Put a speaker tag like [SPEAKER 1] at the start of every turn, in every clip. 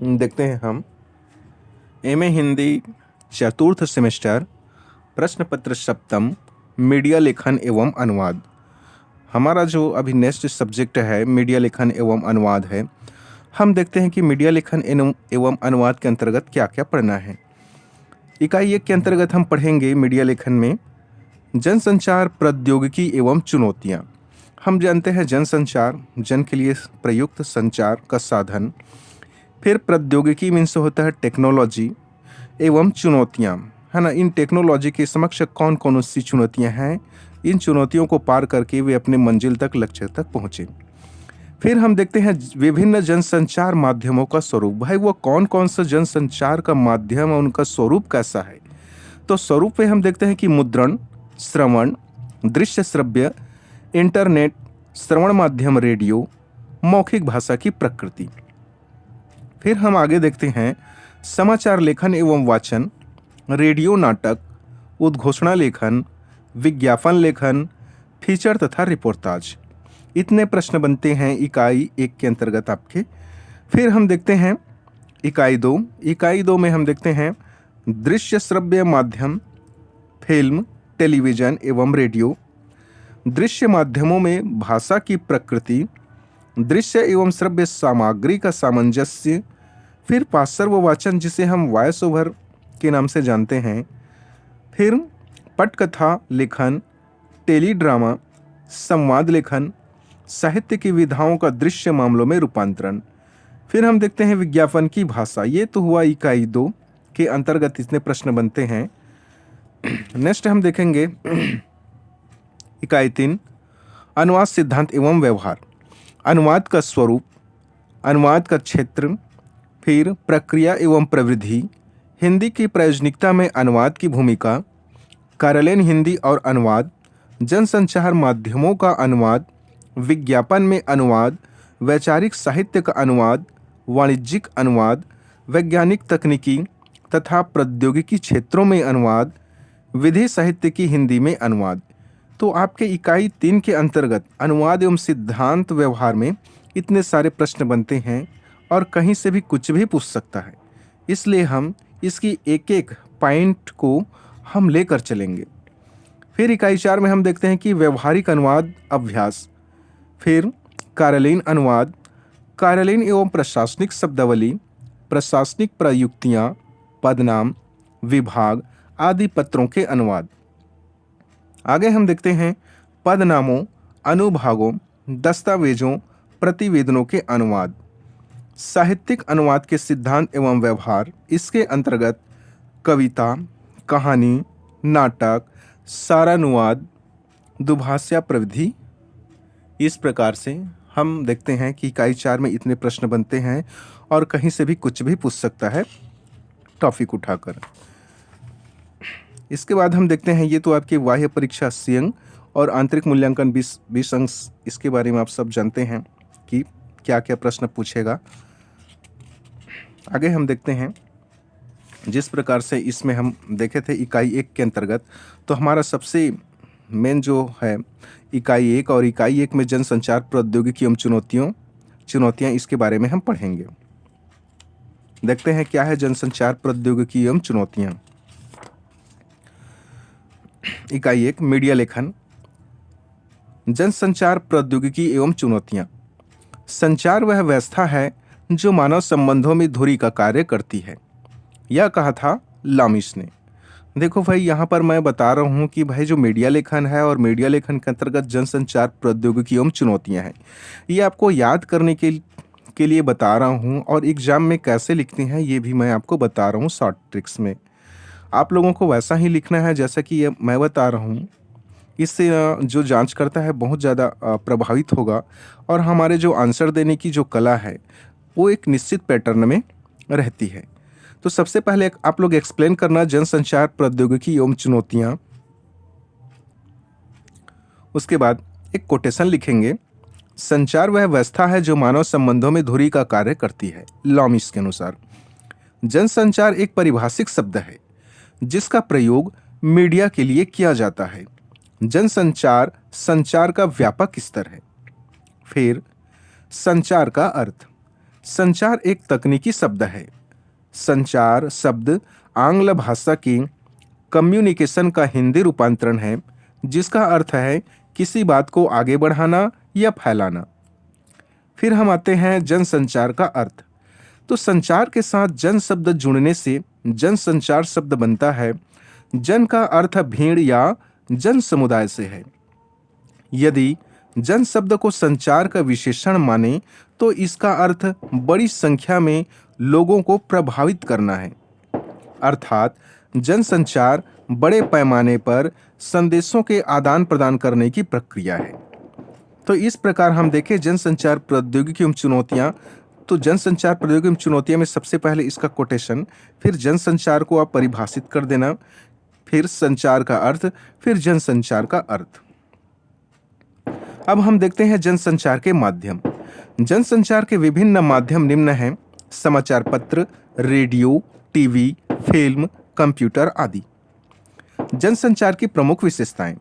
[SPEAKER 1] देखते हैं हम एमए हिंदी चतुर्थ सेमेस्टर प्रश्न पत्र सप्तम मीडिया लेखन एवं अनुवाद। हमारा जो अभी नेक्स्ट सब्जेक्ट है मीडिया लेखन एवं अनुवाद है। हम देखते हैं कि मीडिया लेखन एवं अनुवाद के अंतर्गत क्या क्या पढ़ना है। इकाई 1 के अंतर्गत हम पढ़ेंगे मीडिया लेखन में जनसंचार प्रौद्योगिकी एवं चुनौतियाँ। हम जानते हैं जनसंचार जन के लिए प्रयुक्त संचार का साधन, फिर प्रौद्योगिकी मीन्स होता है टेक्नोलॉजी एवं चुनौतियाँ, है ना। इन टेक्नोलॉजी के समक्ष कौन कौन सी चुनौतियाँ हैं, इन चुनौतियों को पार करके वे अपने मंजिल तक लक्ष्य तक पहुँचे। फिर हम देखते हैं विभिन्न जनसंचार माध्यमों का स्वरूप। भाई वो कौन कौन सा जनसंचार का माध्यम है, उनका स्वरूप कैसा है। तो स्वरूप में हम देखते हैं कि मुद्रण, श्रवण, दृश्य श्रव्य, इंटरनेट, श्रवण माध्यम रेडियो, मौखिक भाषा की प्रकृति। फिर हम आगे देखते हैं समाचार लेखन एवं वाचन, रेडियो नाटक, उद्घोषणा लेखन, विज्ञापन लेखन, फीचर तथा रिपोर्टाज। इतने प्रश्न बनते हैं इकाई 1 के अंतर्गत आपके। फिर हम देखते हैं इकाई 2। इकाई 2 में हम देखते हैं दृश्य श्रव्य माध्यम, फिल्म, टेलीविज़न एवं रेडियो। दृश्य माध्यमों में भाषा की प्रकृति, दृश्य एवं श्रव्य सामग्री का सामंजस्य। फिर पार्श्व वाचन जिसे हम वॉइस ओवर के नाम से जानते हैं। फिर पटकथा लेखन, टेली ड्रामा, संवाद लेखन, साहित्य की विधाओं का दृश्य मामलों में रूपांतरण। फिर हम देखते हैं विज्ञापन की भाषा। ये तो हुआ इकाई 2 के अंतर्गत इतने प्रश्न बनते हैं। नेक्स्ट हम देखेंगे इकाई 3 अनुवाद सिद्धांत एवं व्यवहार। अनुवाद का स्वरूप, अनुवाद का क्षेत्र, फिर प्रक्रिया एवं प्रविधि, हिंदी की प्रायोजनिकता में अनुवाद की भूमिका, कार्यालयीन हिंदी और अनुवाद, जनसंचार माध्यमों का अनुवाद, विज्ञापन में अनुवाद, वैचारिक साहित्य का अनुवाद, वाणिज्यिक अनुवाद, वैज्ञानिक तकनीकी तथा प्रौद्योगिकी क्षेत्रों में अनुवाद, विधि साहित्य की हिंदी में अनुवाद। तो आपके इकाई 3 के अंतर्गत अनुवाद एवं सिद्धांत व्यवहार में इतने सारे प्रश्न बनते हैं और कहीं से भी कुछ भी पूछ सकता है। इसलिए हम इसकी एक एक पॉइंट को हम लेकर चलेंगे। फिर इकाई 4 में हम देखते हैं कि व्यवहारिक अनुवाद अभ्यास, फिर कार्यालयीन अनुवाद, कार्यालयीन एवं प्रशासनिक शब्दावली, प्रशासनिक प्रयुक्तियाँ, पदनाम, विभाग आदि पत्रों के अनुवाद। आगे हम देखते हैं पदनामों, अनुभागों, दस्तावेजों, प्रतिवेदनों के अनुवाद। साहित्यिक अनुवाद के सिद्धांत एवं व्यवहार, इसके अंतर्गत कविता, कहानी, नाटक, सारानुवाद, दुभाषा प्रविधि। इस प्रकार से हम देखते हैं कि इकाई 4 में इतने प्रश्न बनते हैं और कहीं से भी कुछ भी पूछ सकता है टॉपिक उठाकर। इसके बाद हम देखते हैं, ये तो आपकी बाह्य परीक्षा 80 अंक और आंतरिक मूल्यांकन 20 अंक। इसके बारे में आप सब जानते हैं कि क्या क्या प्रश्न पूछेगा। आगे हम देखते हैं जिस प्रकार से इसमें हम देखे थे इकाई 1 के अंतर्गत, तो हमारा सबसे मेन जो है इकाई 1 और इकाई 1 में जनसंचार प्रौद्योगिकी एवं चुनौतियाँ, इसके बारे में हम पढ़ेंगे। देखते हैं क्या है जनसंचार प्रौद्योगिकी एवं चुनौतियाँ। इकाई 1 मीडिया लेखन, जनसंचार प्रौद्योगिकी एवं चुनौतियाँ। संचार वह व्यवस्था है जो मानव संबंधों में धुरी का कार्य करती है, यह कहा था लामिश ने। देखो भाई, यहाँ पर मैं बता रहा हूँ कि भाई जो मीडिया लेखन है और मीडिया लेखन के अंतर्गत जनसंचार प्रौद्योगिकी एवं चुनौतियाँ हैं, ये आपको याद करने के लिए बता रहा हूँ और एग्जाम में कैसे लिखते हैं ये भी मैं आपको बता रहा हूँ शॉर्ट ट्रिक्स में। आप लोगों को वैसा ही लिखना है जैसा कि ये मैं बता रहा हूँ। इससे जो जांच करता है बहुत ज़्यादा प्रभावित होगा और हमारे जो आंसर देने की जो कला है वो एक निश्चित पैटर्न में रहती है। तो सबसे पहले आप लोग एक्सप्लेन करना जनसंचार प्रौद्योगिकी एवं चुनौतियाँ। उसके बाद एक कोटेशन लिखेंगे, संचार वह व्यवस्था है जो मानव संबंधों में धुरी का कार्य करती है, लॉमिश के अनुसार। जनसंचार एक पारिभाषिक शब्द है जिसका प्रयोग मीडिया के लिए किया जाता है। जनसंचार संचार का व्यापक स्तर है। फिर संचार का अर्थ, संचार एक तकनीकी शब्द है। संचार शब्द आंग्ल भाषा की कम्युनिकेशन का हिंदी रूपांतरण है, जिसका अर्थ है किसी बात को आगे बढ़ाना या फैलाना। फिर हम आते हैं जनसंचार का अर्थ। तो संचार के साथ जन शब्द जुड़ने से जनसंचार शब्द बनता है। जन का अर्थ भीड़ या जन समुदाय से है। यदि जन शब्द को संचार का विशेषण माने तो इसका अर्थ बड़ी संख्या में लोगों को प्रभावित करना है। अर्थात जनसंचार बड़े पैमाने पर संदेशों के आदान प्रदान करने की प्रक्रिया है। तो इस प्रकार हम देखें जनसंचार प्रौद्योगिकी एवं चुनौतियां। तो जनसंचार प्रौद्योगिकी एवं चुनौतियां में सबसे पहले इसका कोटेशन, फिर जनसंचार को आप परिभाषित कर देना, फिर संचार का अर्थ, फिर जनसंचार का अर्थ। अब हम देखते हैं जनसंचार के माध्यम। जनसंचार के विभिन्न माध्यम निम्न हैं: समाचार पत्र, रेडियो, टीवी, फिल्म, कंप्यूटर आदि। जनसंचार की प्रमुख विशेषताएं।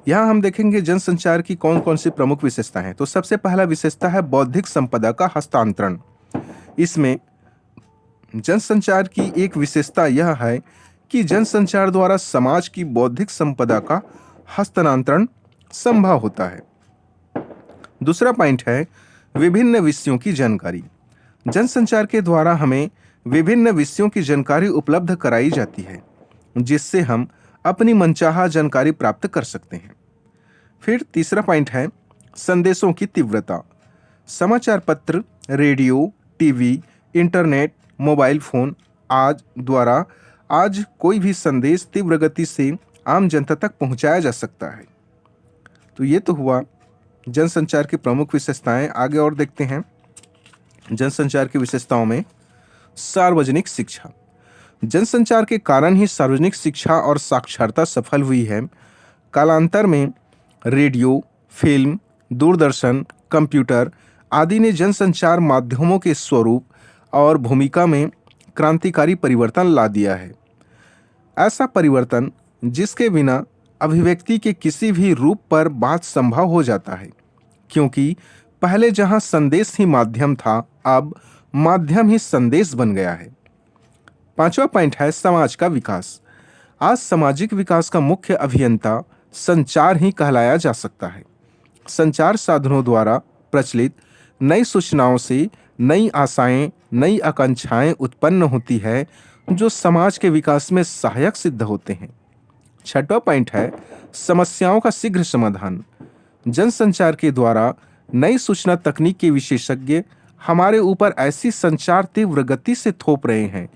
[SPEAKER 1] यहाँ हम देखेंगे जनसंचार की कौन कौन सी प्रमुख विशेषताएं हैं। तो सबसे पहला विशेषता है बौद्धिक संपदा का हस्तांतरण। इसमें जनसंचार की एक विशेषता यह है कि जनसंचार द्वारा समाज की बौद्धिक संपदा का हस्तांतरण संभव होता है। दूसरा पॉइंट है विभिन्न विषयों की जानकारी। जनसंचार के द्वारा हमें विभिन्न विषयों की जानकारी उपलब्ध कराई जाती है, जिससे हम अपनी मनचाहा जानकारी प्राप्त कर सकते हैं। फिर तीसरा पॉइंट है संदेशों की तीव्रता। समाचार पत्र, radio, TV, internet, mobile phone द्वारा आज कोई भी संदेश तीव्र गति से आम जनता तक पहुंचाया जा सकता है। तो ये तो हुआ जनसंचार की प्रमुख विशेषताएं। आगे और देखते हैं जनसंचार की विशेषताओं में सार्वजनिक शिक्षा। जनसंचार के कारण ही सार्वजनिक शिक्षा और साक्षरता सफल हुई है। कालांतर में रेडियो, फिल्म, दूरदर्शन, कंप्यूटर आदि ने जनसंचार माध्यमों के स्वरूप और भूमिका में क्रांतिकारी परिवर्तन ला दिया है। ऐसा परिवर्तन जिसके बिना अभिव्यक्ति के किसी भी रूप पर बात संभव हो जाता है, क्योंकि पहले जहां संदेश ही माध्यम था, अब माध्यम ही संदेश बन गया है। पांचवा पॉइंट है समाज का विकास। आज सामाजिक विकास का मुख्य अभियंता संचार ही कहलाया जा सकता है। संचार साधनों द्वारा प्रचलित नई सूचनाओं से नई आशाएं, नई आकांक्षाएं उत्पन्न होती है, जो समाज के विकास में सहायक सिद्ध होते हैं। छठवां पॉइंट है समस्याओं का शीघ्र समाधान। जनसंचार के द्वारा नई सूचना तकनीक के विशेषज्ञ हमारे ऊपर ऐसी संचार तीव्र गति से थोप रहे हैं,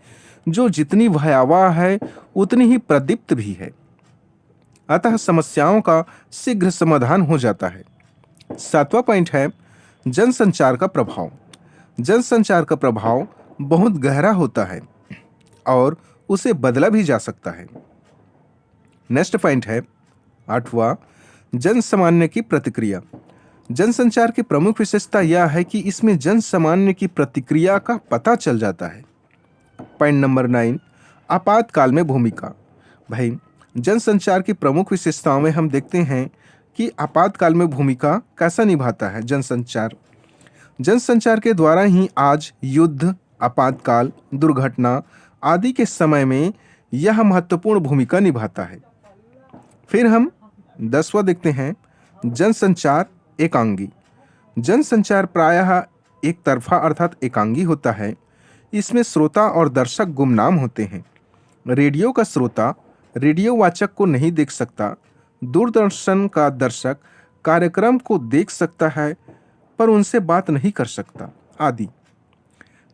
[SPEAKER 1] जो जितनी भयावह है उतनी ही प्रदीप्त भी है। अतः समस्याओं का शीघ्र समाधान हो जाता है। सातवां पॉइंट है जनसंचार का प्रभाव। जनसंचार का प्रभाव बहुत गहरा होता है और उसे बदला भी जा सकता है। नेक्स्ट पॉइंट है आठवां जनसामान्य की प्रतिक्रिया। जनसंचार की प्रमुख विशेषता यह है कि इसमें जनसामान्य की प्रतिक्रिया का पता चल जाता है। पॉइंट नंबर 9 आपातकाल में भूमिका। भाई जनसंचार की प्रमुख विशेषताओं में हम देखते हैं कि आपातकाल में भूमिका कैसा निभाता है जनसंचार। जनसंचार के द्वारा ही आज युद्ध, आपातकाल, दुर्घटना आदि के समय में यह महत्वपूर्ण भूमिका निभाता है। फिर हम 10वां देखते हैं जनसंचार एकांगी। जनसंचार प्रायः एक तरफा अर्थात एकांगी होता है। इसमें श्रोता और दर्शक गुमनाम होते हैं। रेडियो का श्रोता रेडियो वाचक को नहीं देख सकता, दूरदर्शन का दर्शक कार्यक्रम को देख सकता है पर उनसे बात नहीं कर सकता आदि।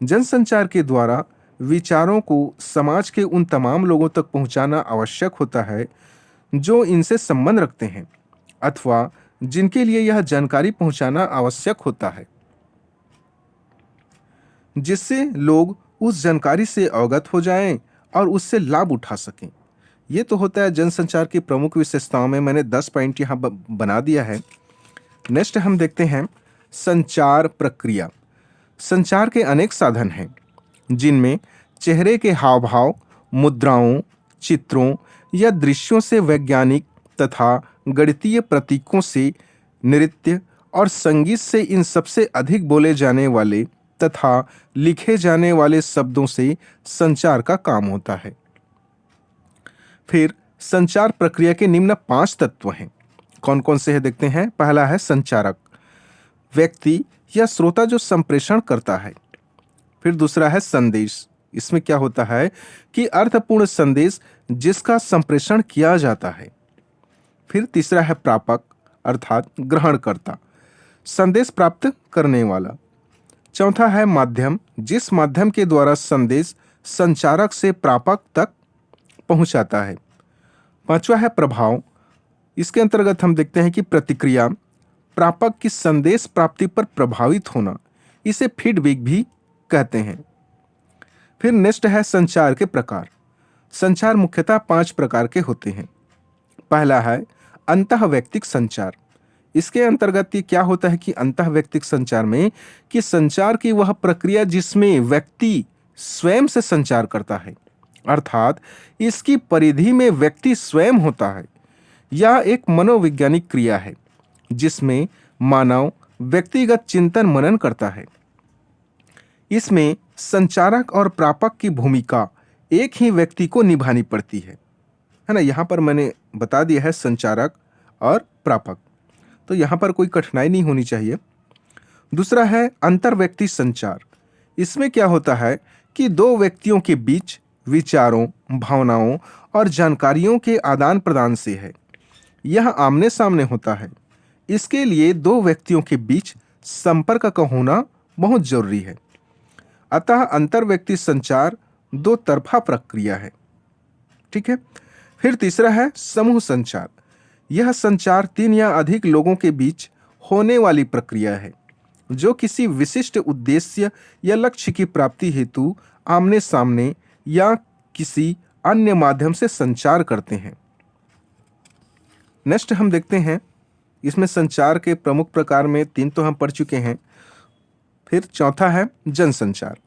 [SPEAKER 1] जनसंचार के द्वारा विचारों को समाज के उन तमाम लोगों तक पहुंचाना आवश्यक होता है जो इनसे संबंध रखते हैं अथवा जिनके लिए यह जानकारी पहुंचाना आवश्यक होता है, जिससे लोग उस जानकारी से अवगत हो जाएं और उससे लाभ उठा सकें। ये तो होता है जनसंचार की प्रमुख विशेषताओं में। मैंने 10 पॉइंट यहाँ बना दिया है। नेक्स्ट हम देखते हैं संचार प्रक्रिया। संचार के अनेक साधन हैं, जिनमें चेहरे के हाव भाव, मुद्राओं, चित्रों या दृश्यों से वैज्ञानिक तथा गणितीय प्रतीकों से, नृत्य और संगीत से इन सबसे अधिक बोले जाने वाले तथा लिखे जाने वाले शब्दों से संचार का काम होता है। फिर संचार प्रक्रिया के निम्न 5 तत्व हैं। कौन कौन से हैं देखते हैं। पहला है संचारक, व्यक्ति या श्रोता जो संप्रेषण करता है। फिर दूसरा है संदेश, इसमें क्या होता है कि अर्थपूर्ण संदेश जिसका संप्रेषण किया जाता है। फिर तीसरा है प्रापक अर्थात ग्रहणकर्ता, संदेश प्राप्त करने वाला। चौथा है माध्यम, जिस माध्यम के द्वारा संदेश संचारक से प्रापक तक पहुंचाता है। पांचवा है प्रभाव, इसके अंतर्गत हम देखते हैं कि प्रतिक्रिया, प्रापक की संदेश प्राप्ति पर प्रभावित होना, इसे फीडबैक भी कहते हैं। फिर नेक्स्ट है संचार के प्रकार। संचार मुख्यतः 5 प्रकार के होते हैं। पहला है अंतःवैयक्तिक संचार। इसके अंतर्गत ये क्या होता है कि अंतःवैयक्तिक संचार में कि संचार की वह प्रक्रिया जिसमें व्यक्ति स्वयं से संचार करता है, अर्थात इसकी परिधि में व्यक्ति स्वयं होता है। यह एक मनोवैज्ञानिक क्रिया है जिसमें मानव व्यक्तिगत चिंतन मनन करता है। इसमें संचारक और प्रापक की भूमिका एक ही व्यक्ति को निभानी पड़ती है ना। यहाँ पर मैंने बता दिया है संचारक और प्रापक, तो यहाँ पर कोई कठिनाई नहीं होनी चाहिए। दूसरा है अंतर्व्यक्ति संचार। इसमें क्या होता है कि 2 व्यक्तियों के बीच विचारों, भावनाओं और जानकारियों के आदान प्रदान से है। यह आमने सामने होता है। इसके लिए 2 व्यक्तियों के बीच संपर्क का होना बहुत जरूरी है। अतः अंतर्व्यक्ति संचार 2 तरफा प्रक्रिया है। ठीक है। फिर तीसरा है समूह संचार। यह संचार 3 या अधिक लोगों के बीच होने वाली प्रक्रिया है जो किसी विशिष्ट उद्देश्य या लक्ष्य की प्राप्ति हेतु आमने सामने या किसी अन्य माध्यम से संचार करते हैं। नेक्स्ट हम देखते हैं, इसमें संचार के प्रमुख प्रकार में 3 तो हम पढ़ चुके हैं। फिर चौथा है जनसंचार।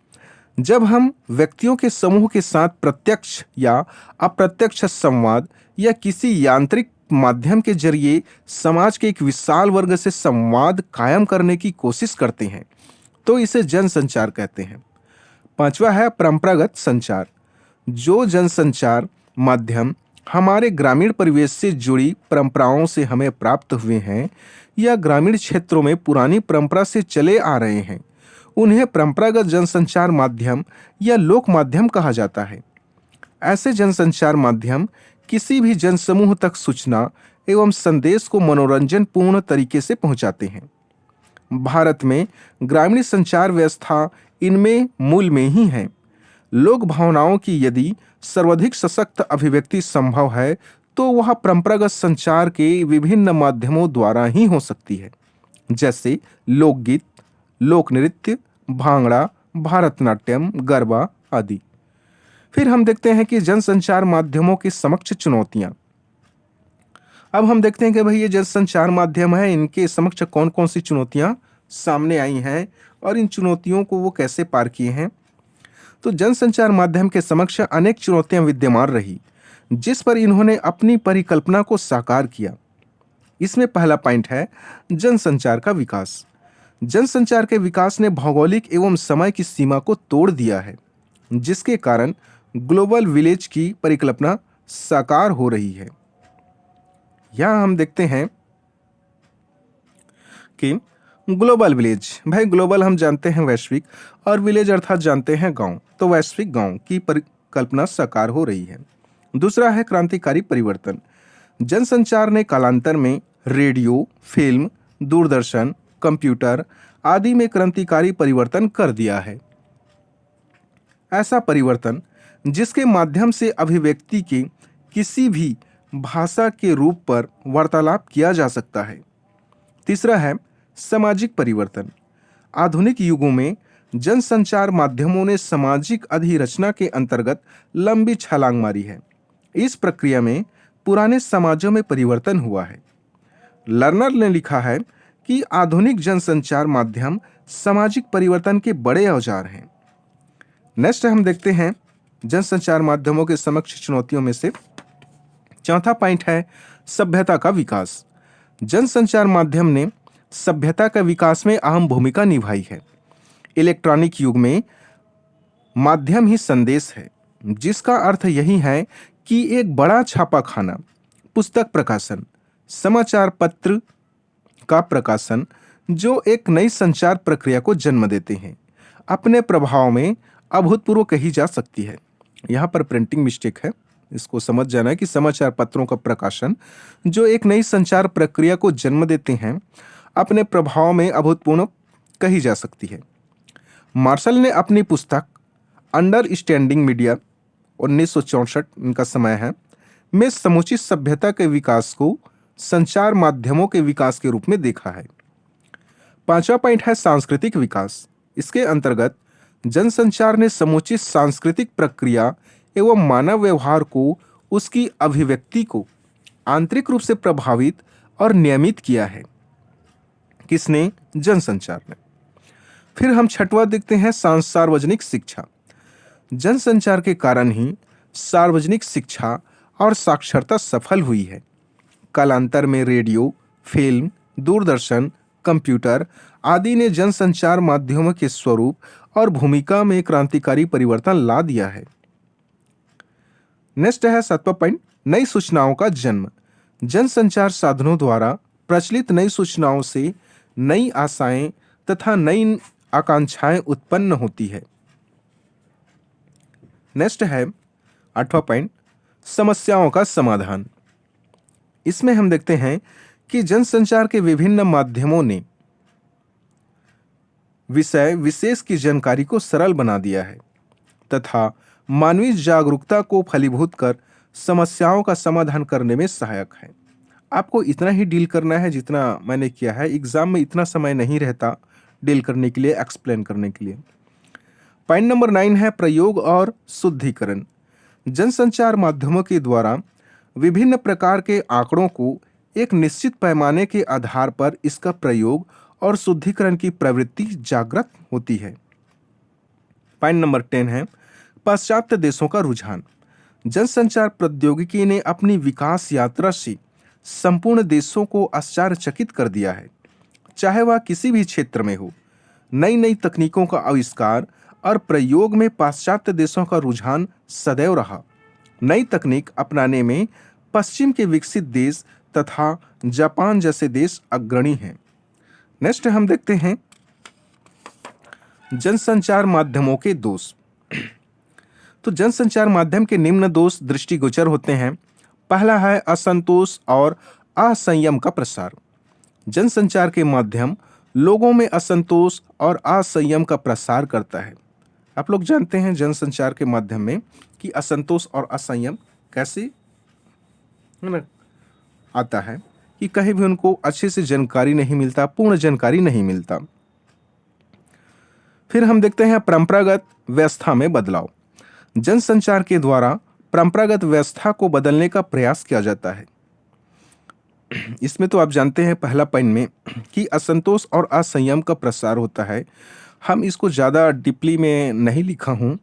[SPEAKER 1] जब हम व्यक्तियों के समूह के साथ प्रत्यक्ष या अप्रत्यक्ष संवाद या किसी यांत्रिक माध्यम के जरिए समाज के एक विशाल वर्ग से संवाद कायम करने की कोशिश करते हैं तो इसे जनसंचार कहते हैं। पांचवा है परंपरागत संचार। जो जनसंचार माध्यम हमारे ग्रामीण परिवेश से जुड़ी परंपराओं से हमें प्राप्त हुए हैं या ग्रामीण क्षेत्रों में पुरानी परंपरा से चले आ रहे हैं, उन्हें परंपरागत जनसंचार माध्यम या लोक माध्यम कहा जाता है। ऐसे जनसंचार माध्यम किसी भी जनसमूह तक सूचना एवं संदेश को मनोरंजन पूर्ण तरीके से पहुंचाते हैं। भारत में ग्रामीण संचार व्यवस्था इनमें मूल में ही है। लोक भावनाओं की यदि सर्वाधिक सशक्त अभिव्यक्ति संभव है तो वह परंपरागत संचार के विभिन्न माध्यमों द्वारा ही हो सकती है, जैसे लोकगीत, लोक नृत्य, भांगड़ा, भारतनाट्यम, गरबा आदि। फिर हम देखते हैं कि जनसंचार माध्यमों की समक्ष चुनौतियां। अब हम देखते हैं कि भाई ये जनसंचार माध्यम है, इनके समक्ष कौन कौन सी चुनौतियां सामने आई हैं और इन चुनौतियों को वो कैसे पार किए हैं। तो जनसंचार माध्यम के समक्ष अनेक चुनौतियां विद्यमान रही जिस पर इन्होंने अपनी परिकल्पना को साकार किया। इसमें पहला पॉइंट है जनसंचार का विकास। जनसंचार के विकास ने भौगोलिक एवं समय की सीमा को तोड़ दिया है, जिसके कारण ग्लोबल विलेज की परिकल्पना साकार हो रही है। यहां हम देखते हैं कि ग्लोबल विलेज, भाई ग्लोबल हम जानते हैं वैश्विक, और विलेज अर्थात जानते हैं गांव, तो वैश्विक गांव की परिकल्पना साकार हो रही है। दूसरा है क्रांतिकारी परिवर्तन। जनसंचार ने कालांतर में रेडियो, फिल्म, दूरदर्शन, कंप्यूटर आदि में क्रांतिकारी परिवर्तन कर दिया है। ऐसा परिवर्तन जिसके माध्यम से अभिव्यक्ति के किसी भी भाषा के रूप पर वार्तालाप किया जा सकता है। तीसरा है सामाजिक परिवर्तन। आधुनिक युगों में जनसंचार माध्यमों ने सामाजिक अधिरचना के अंतर्गत लंबी छलांग मारी है। इस प्रक्रिया में पुराने समाजों में परिवर्तन हुआ है। लर्नर ने लिखा है कि आधुनिक जनसंचार माध्यम सामाजिक परिवर्तन के बड़े औजार हैं। नेक्स्ट हम देखते हैं जनसंचार माध्यमों के समक्ष चुनौतियों में से चौथा पॉइंट है सभ्यता का विकास। जनसंचार माध्यम ने सभ्यता का विकास में अहम भूमिका निभाई है। इलेक्ट्रॉनिक युग में माध्यम ही संदेश है, जिसका अर्थ यही है कि एक बड़ा छापाखाना, पुस्तक प्रकाशन, समाचार पत्र का प्रकाशन जो एक नई संचार प्रक्रिया को जन्म देते हैं, अपने प्रभाव में अभूतपूर्व कही जा सकती है। यहाँ पर प्रिंटिंग मिस्टेक है, इसको समझ जाना है कि समाचार पत्रों का प्रकाशन जो एक नई संचार प्रक्रिया को जन्म देते हैं, अपने प्रभाव में अभूतपूर्व कही जा सकती है। मार्शल ने अपनी पुस्तक अंडरस्टैंडिंग मीडिया 1964 इनका समय है में समूची सभ्यता के विकास को संचार माध्यमों के विकास के रूप में देखा है। पांचवा पॉइंट है सांस्कृतिक विकास। इसके अंतर्गत जनसंचार ने समूची सांस्कृतिक प्रक्रिया एवं मानव व्यवहार को, उसकी अभिव्यक्ति को आंतरिक रूप से प्रभावित और नियमित किया है। किसने? जनसंचार ने। फिर हम छठवां देखते हैं सार्वजनिक शिक्षा। जनसंचार के कारण ही सार्वजनिक शिक्षा और साक्षरता सफल हुई है। कालांतर में रेडियो, फिल्म, दूरदर्शन, कंप्यूटर आदि ने जनसंचार माध्यमों के स्वरूप और भूमिका में क्रांतिकारी परिवर्तन ला दिया है। नेक्स्ट है सातवां पॉइंट, नई सूचनाओं का जन्म। जनसंचार साधनों द्वारा प्रचलित नई सूचनाओं से नई आशाएं तथा नई आकांक्षाएं उत्पन्न होती है। नेक्स्ट है आठवां पॉइंट, समस्याओं का समाधान। इसमें हम देखते हैं कि जनसंचार के विभिन्न माध्यमों ने विषय विशेष की जानकारी को सरल बना दिया है तथा मानवीय जागरूकता को फलीभूत कर समस्याओं का समाधान करने में सहायक है। आपको इतना ही डील करना है जितना मैंने किया है। एग्जाम में इतना समय नहीं रहता डील करने के लिए, एक्सप्लेन करने के लिए। पॉइंट नंबर 9 है प्रयोग और शुद्धिकरण। जनसंचार माध्यमों के द्वारा विभिन्न प्रकार के आंकड़ों को एक निश्चित पैमाने के आधार पर इसका प्रयोग और शुद्धिकरण की प्रवृत्ति जागृत होती है। पॉइंट नंबर 10 है पाश्चात्य देशों का रुझान। जनसंचार प्रौद्योगिकी ने अपनी विकास यात्रा से संपूर्ण देशों को आश्चर्यचकित कर दिया है। चाहे वह किसी भी क्षेत्र में हो, नई नई तकनीकों का आविष्कार और प्रयोग में पाश्चात्य देशों का रुझान सदैव रहा। नई तकनीक अपनाने में पश्चिम के विकसित देश तथा जापान जैसे देश अग्रणी हैं। नेक्स्ट हम देखते हैं जनसंचार माध्यमों के दोष। तो जनसंचार माध्यम के निम्न दोष दृष्टिगोचर होते हैं। पहला है असंतोष और असंयम का प्रसार। जनसंचार के माध्यम लोगों में असंतोष और असंयम का प्रसार करता है। आप लोग जानते हैं जनसंचार के माध्यम में कि असंतोष और असंयम कैसे है ना आता है कि कहीं भी उनको अच्छे से जानकारी नहीं मिलता, पूर्ण जानकारी नहीं मिलता। फिर हम देखते हैं परंपरागत व्यवस्था में बदलाव। जनसंचार के द्वारा परंपरागत व्यवस्था को बदलने का प्रयास किया जाता है। इसमें तो आप जानते हैं पहला पॉइंट में कि असंतोष और असंयम का प्रसार होता है। हम इसको ज़्यादा डीपली में नहीं लिखा हूँ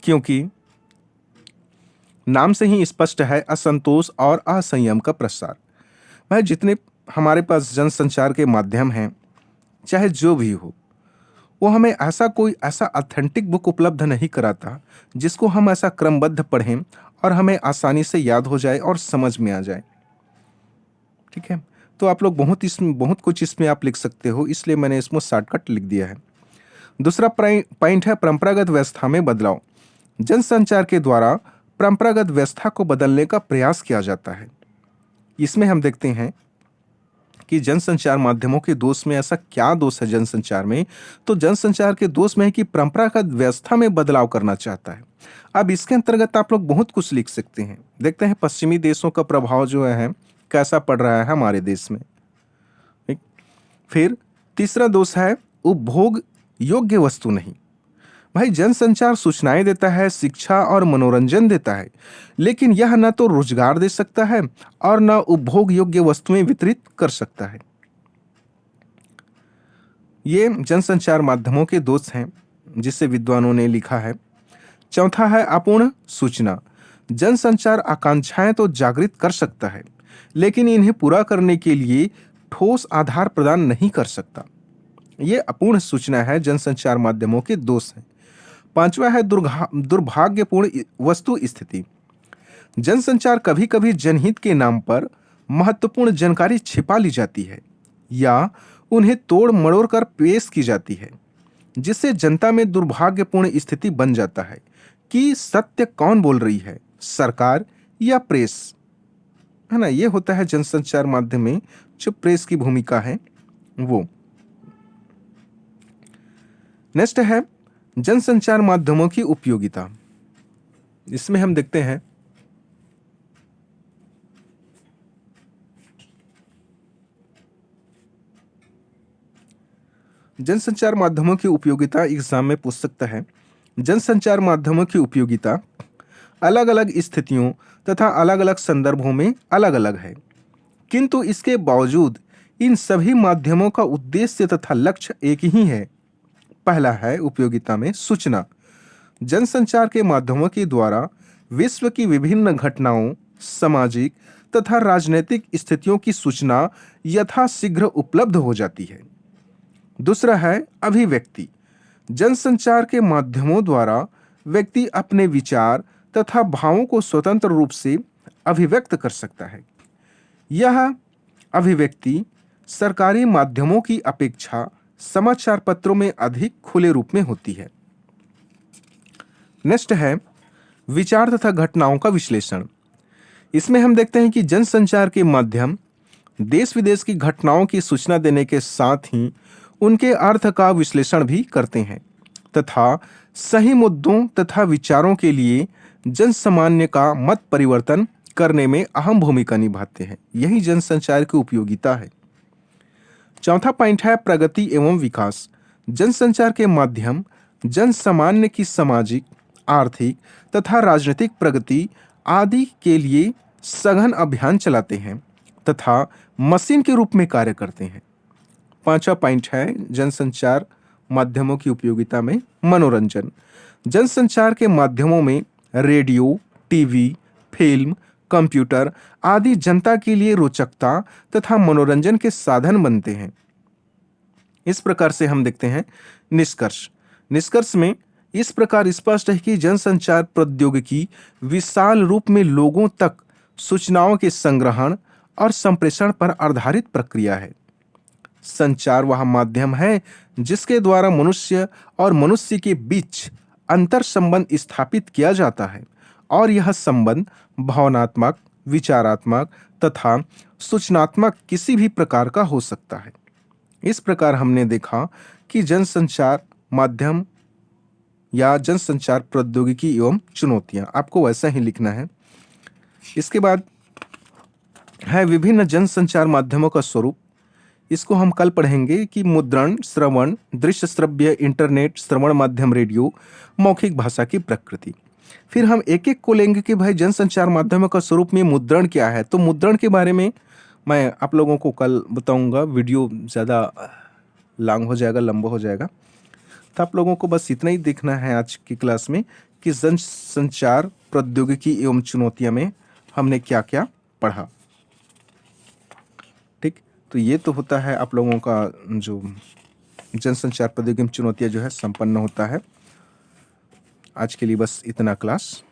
[SPEAKER 1] क्योंकि नाम से ही स्पष्ट है असंतोष और असंयम का प्रसार। भाई जितने हमारे पास जनसंचार के माध्यम हैं, चाहे जो भी हो, वो हमें कोई ऐसा ऑथेंटिक बुक उपलब्ध नहीं कराता जिसको हम ऐसा क्रमबद्ध पढ़ें और हमें आसानी से याद हो जाए और समझ में आ जाए। ठीक है, तो आप लोग बहुत कुछ इसमें आप लिख सकते हो, इसलिए मैंने इसमें शॉर्टकट लिख दिया है। दूसरा पॉइंट है परंपरागत व्यवस्था में बदलाव। जनसंचार के द्वारा परंपरागत व्यवस्था को बदलने का प्रयास किया जाता है। इसमें हम देखते हैं कि जनसंचार माध्यमों के दोष में ऐसा क्या दोष है जनसंचार में। तो जनसंचार के दोष में है कि परंपरागत व्यवस्था में बदलाव करना चाहता है। अब इसके अंतर्गत आप लोग बहुत कुछ लिख सकते हैं। देखते हैं पश्चिमी देशों का प्रभाव जो है कैसा पड़ रहा है हमारे देश में। फिर तीसरा दोष है उपभोग योग्य वस्तु नहीं। भाई जनसंचार सूचनाएं देता है, शिक्षा और मनोरंजन देता है, लेकिन यह न तो रोजगार दे सकता है और न उपभोग योग्य वस्तुएं वितरित कर सकता है। ये जनसंचार माध्यमों के दोष हैं जिसे विद्वानों ने लिखा है। चौथा है अपूर्ण सूचना। जनसंचार आकांक्षाएं तो जागृत कर सकता है, लेकिन इन्हें पूरा करने के लिए ठोस आधार प्रदान नहीं कर सकता। ये अपूर्ण सूचना है, जनसंचार माध्यमों के दोष हैं। पांचवा है दुर्भाग्यपूर्ण वस्तु स्थिति। जनसंचार कभी कभी जनहित के नाम पर महत्वपूर्ण जानकारी छिपा ली जाती है या उन्हें तोड़ मरोड़ कर पेश की जाती है, जिससे जनता में दुर्भाग्यपूर्ण स्थिति बन जाता है कि सत्य कौन बोल रही है, सरकार या प्रेस, है ना। ये होता है जनसंचार माध्यम में जो प्रेस की भूमिका है वो। नेक्स्ट है जनसंचार माध्यमों की उपयोगिता। इसमें हम देखते हैं जनसंचार माध्यमों की उपयोगिता एग्जाम में पूछ सकता है। जनसंचार माध्यमों की उपयोगिता अलग अलग स्थितियों तथा अलग अलग संदर्भों में अलग अलग है, किंतु इसके बावजूद इन सभी माध्यमों का उद्देश्य तथा लक्ष्य एक ही है। पहला है उपयोगिता में सूचना। जनसंचार के माध्यमों के द्वारा विश्व की विभिन्न घटनाओं, सामाजिक तथा राजनीतिक स्थितियों की सूचना यथाशीघ्र उपलब्ध हो जाती है। दूसरा है अभिव्यक्ति। जनसंचार के माध्यमों द्वारा व्यक्ति अपने विचार तथा भावों को स्वतंत्र रूप से अभिव्यक्त कर सकता है। यह अभिव्यक्ति सरकारी माध्यमों की अपेक्षा समाचार पत्रों में अधिक खुले रूप में होती है। नेक्स्ट है विचार तथा घटनाओं का विश्लेषण। इसमें हम देखते हैं कि जनसंचार के माध्यम देश विदेश की घटनाओं की सूचना देने के साथ ही उनके अर्थ का विश्लेषण भी करते हैं तथा सही मुद्दों तथा विचारों के लिए जनसामान्य का मत परिवर्तन करने में अहम भूमिका निभाते हैं। यही जनसंचार की उपयोगिता है। चौथा पॉइंट है प्रगति एवं विकास। जनसंचार के माध्यम जनसामान्य की सामाजिक, आर्थिक तथा राजनीतिक प्रगति आदि के लिए सघन अभियान चलाते हैं तथा मशीन के रूप में कार्य करते हैं। पांचवा पॉइंट है जनसंचार माध्यमों की उपयोगिता में मनोरंजन। जनसंचार के माध्यमों में रेडियो, टीवी, फिल्म, कंप्यूटर आदि जनता के लिए रोचकता तथा मनोरंजन के साधन बनते हैं। इस प्रकार से हम देखते हैं निष्कर्ष। निष्कर्ष में इस प्रकार स्पष्ट है कि जनसंचार प्रौद्योगिकी विशाल रूप में लोगों तक सूचनाओं के संग्रहण और संप्रेषण पर आधारित प्रक्रिया है। संचार वह माध्यम है जिसके द्वारा मनुष्य और मनुष्य के बीच अंतर संबंध स्थापित किया जाता है और यह संबंध भावनात्मक, विचारात्मक तथा सूचनात्मक किसी भी प्रकार का हो सकता है। इस प्रकार हमने देखा कि जनसंचार माध्यम या जनसंचार प्रौद्योगिकी एवं चुनौतियां, आपको वैसा ही लिखना है। इसके बाद है विभिन्न जनसंचार माध्यमों का स्वरूप। इसको हम कल पढ़ेंगे कि मुद्रण, श्रवण, दृश्य श्रव्य, इंटरनेट, श्रवण माध्यम, रेडियो, मौखिक भाषा की प्रकृति। फिर हम एक एक को लेंगे कि भाई जनसंचार माध्यमों का स्वरूप में मुद्रण क्या है। तो मुद्रण के बारे में मैं आप लोगों को कल बताऊंगा। वीडियो ज़्यादा लॉन्ग हो जाएगा, लंबा हो जाएगा, तो आप लोगों को बस इतना ही देखना है आज की क्लास में कि जनसंचार प्रौद्योगिकी एवं चुनौतियां में हमने क्या क्या पढ़ा। ठीक, तो ये तो होता है आप लोगों का जो जनसंचार प्रौद्योगिकी एवं चुनौतियां जो है संपन्न होता है। आज के लिए बस इतना क्लास।